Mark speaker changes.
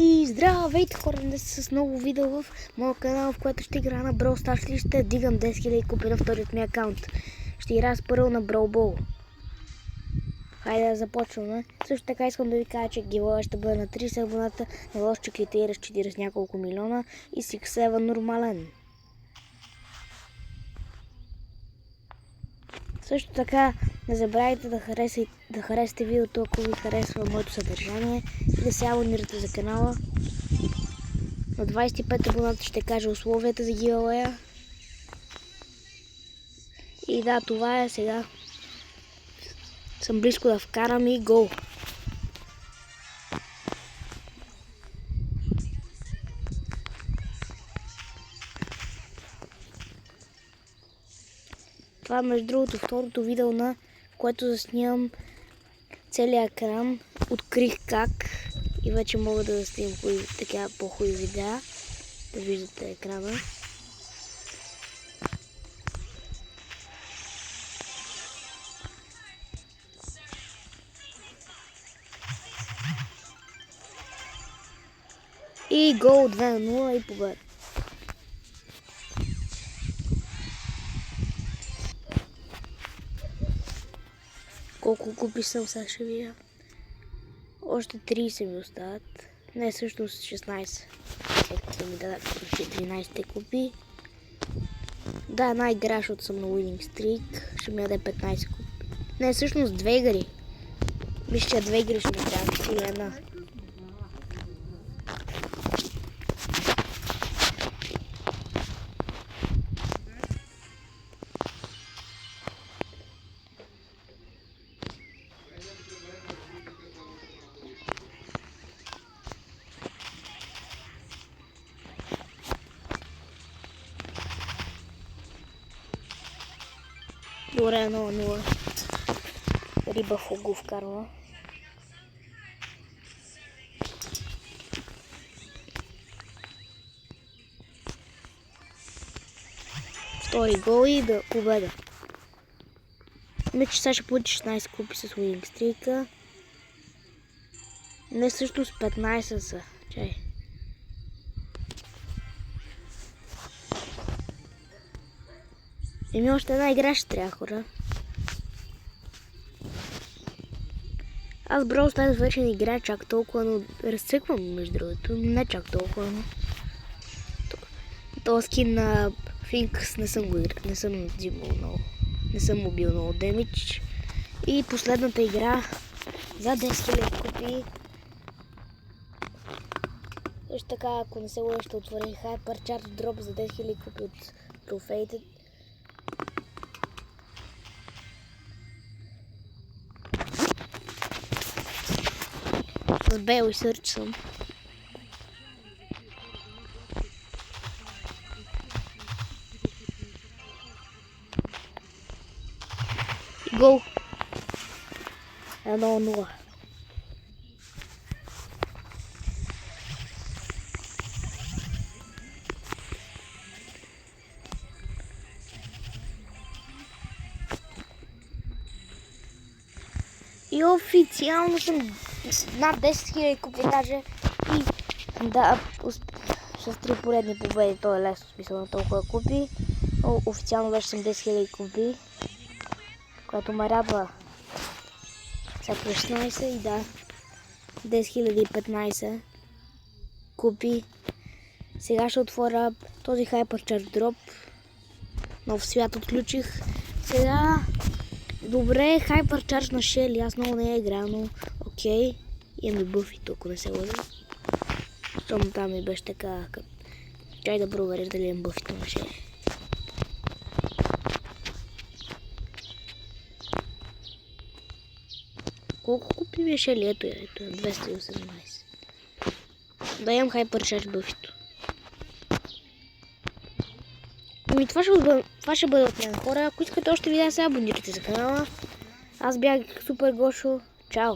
Speaker 1: И здравейте хора, днес с ново видео в моят канал, в което ще игра на Brawl Stars и ще дигам 10 000 купи на вторият ми акаунт. Ще играя с първо на Brawl Ball. Хайде да започваме. Също така искам да ви кажа, че гивоя ще бъде на 30 абоната, на лош чеклите и разчетири с няколко милиона и 6 нормален. Също така не забравяйте да харесате видеото, ако ви харесва моето съдържание и да се абонирате за канала. На 25 абоната ще кажа условията за giveaway. И да, това е сега. Съм близко да вкарам и гол. Това е между другото второто видео, на което заснимам целият екран. Открих как и вече мога да снимам така по-хубави видеа. Да виждате екрана. И гол 2-0 и победа. Колко купи съм, сега ще видя. Още 30 ми остават. Не, всъщност 16. Ето ми даде 13 купи. Да, една игра, защото съм на winning streak. Ще ми даде 15 купи. Не, всъщност 2 игри. Мисля, че 2 игри ще ми трябва. Или една. Добре, 0-0. Риба го вкарва. Втори гол и да победа. Мисля, че сега ще получи 16 купи с winning streak. Не, всъщност 15 са. Чай. Еми още една игра ще трябва, хора. Аз Brawl Stars вече не играя чак толкова, но разцъквам между другото. Не чак толкова, но... този скин на Финкс не съм го играл, не съм взимал много. Не съм му бил много демидж. И последната игра за 10 000 купи. Също така, ако не се лъжа, ще отворя Hyper Chart дроп за 10 000 купи от трофеите. С Бел и Сърч съм. Гол. 1-0. И официално съм над 10 000 купи даже. И да, с 3 поредни победи, то е лесно, смисъл на толкова купи. Но официално вече съм 10 000 купи, което ме радва. Сега 16 и да, 10 015 купи. Сега ще отворя този Hyper Chart дроп. Нов свят отключих. Сега... Добре, Hyper Charge на Шели, аз много не е играл, но окей. Имаме бъфи, ако не се лъжа. Щом там ми беше така, чай да провериш дали имам бъфито на Шели. Колко купи ми е Шели? Ето е 218. Да имам Hyper Charge бъфито. Ами това ще бъде от мен, хора. Ако искате още видеа, се абонирайте за канала. Аз бях Супер Гошо. Чао!